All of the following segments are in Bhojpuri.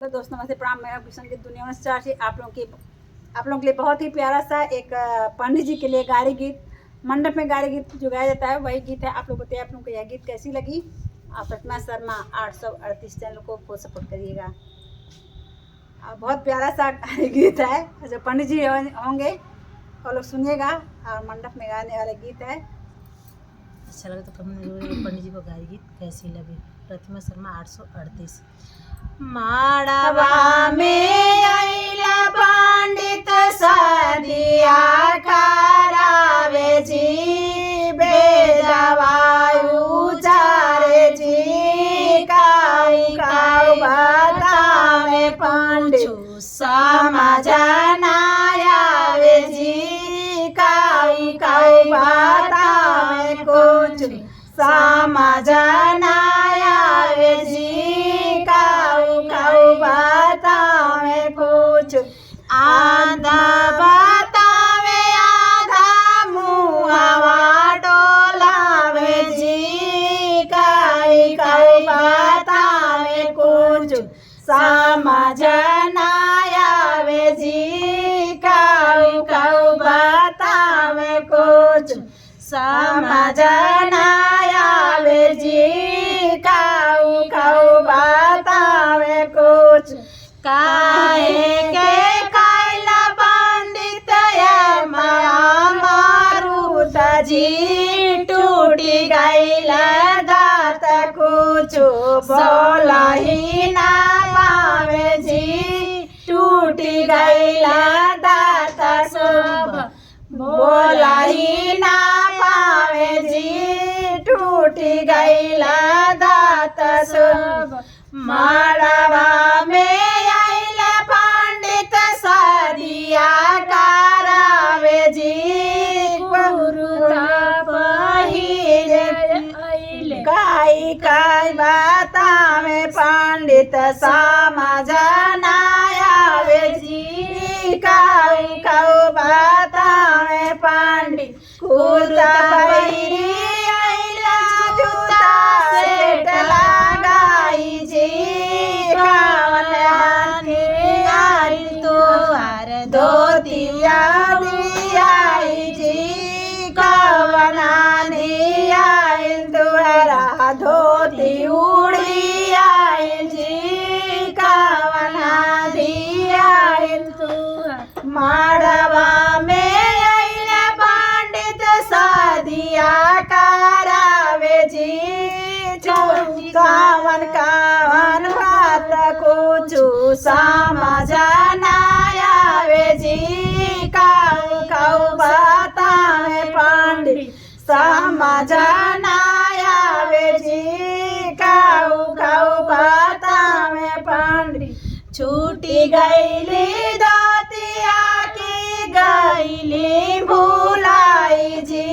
तो दोस्तों नमस्ते प्रणाम। मैं आपकी संगीत दुनिया में स्टार से आप लोगों के लिए बहुत ही प्यारा सा एक पंडित जी के लिए गाड़ी गीत, मंडप में गाड़ी गीत जो गाया जाता है वही गीत है। आप लोग बताइए आप लोगों को यह गीत कैसी लगी। आप प्रतिमा शर्मा 838 चैनल को सपोर्ट करिएगा। बहुत प्यारा सा गीत है जो पंडित जी होंगे और लोग सुनिएगा और मंडप में गाने वाला गीत है। अच्छा लगे तो कमेंट पंडित जी को गाय गीत कैसी लगी। प्रतिमा शर्मा 838। माड़वा में आइला पंडित सदिया करावे जी बेदवायु चारे जी काई काऊ बतावे पंडित समझना आवे जी काई काऊ बतावे कुछ समझना आवे जी काऊ काऊ बतावे कुछ आधा बतावे आधा मुहावा डोलावे जी काई काऊ बतावे कुछ समझना आवे जी काऊ काऊ बतावे कुछ समझना आवे जी काऊ काऊ बतावे कुछ काहे के कैला पंडित माया मारुत जी टूटी गैला दात कुछ बोला ही ना पावे जी टूटी गैला दात सब बोला ही ना पावे जी टूटी गैला दात सब माड़वा में आइला पंडित सदिया करावे जी गुरुता पहिरे काई काई बतावे पंडित समझना आवे जी काऊ काऊ बतावे पंडित कुर्ता पहिरी आइला जूता सेट लगाई जी कावन हाथी आई तुहार धोतिया दियाई जी कावन हाथी आई तुहरा धोती उड़ी आई जी कावन हाथी आई तुहरा माड़वा में आइला पंडित सदिया करावे जी कावन कावन बात कुछ समझना आवे जी काऊ काऊ बतावे पंडित समझना आवे जी काऊ काऊ बतावे पंडित छूटी गईली दातिया की गईली भुलाई जी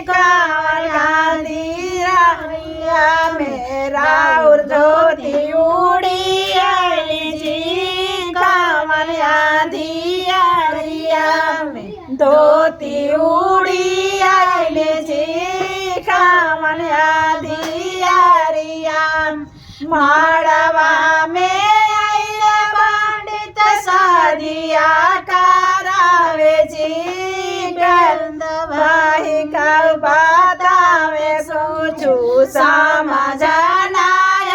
कावन गांधी राहिया मेरा धोती उड़ी आई जी कावन गांधी आरिया में धोती उड़ी आई जी कावन गांधी आरिया माड़वा में सदिया करावे जी गंध भाई का बतावे सोचू समझना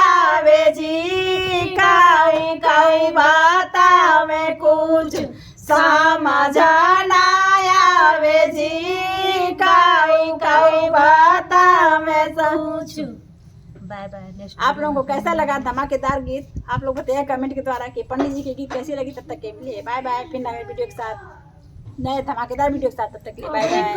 आवे जी काई काई बतावे कुछ समझना आवे जी काई काई बतावे सोचू। Bye bye. आप लोगों को कैसा लगा धमाकेदार गीत आप लोग बताइए कमेंट के द्वारा कि पंडित जी की गीत कैसी लगी। तब तक के लिए बाय बाय। फिर नए वीडियो के साथ नए धमाकेदार वीडियो के साथ तब तक के लिए बाय बाय।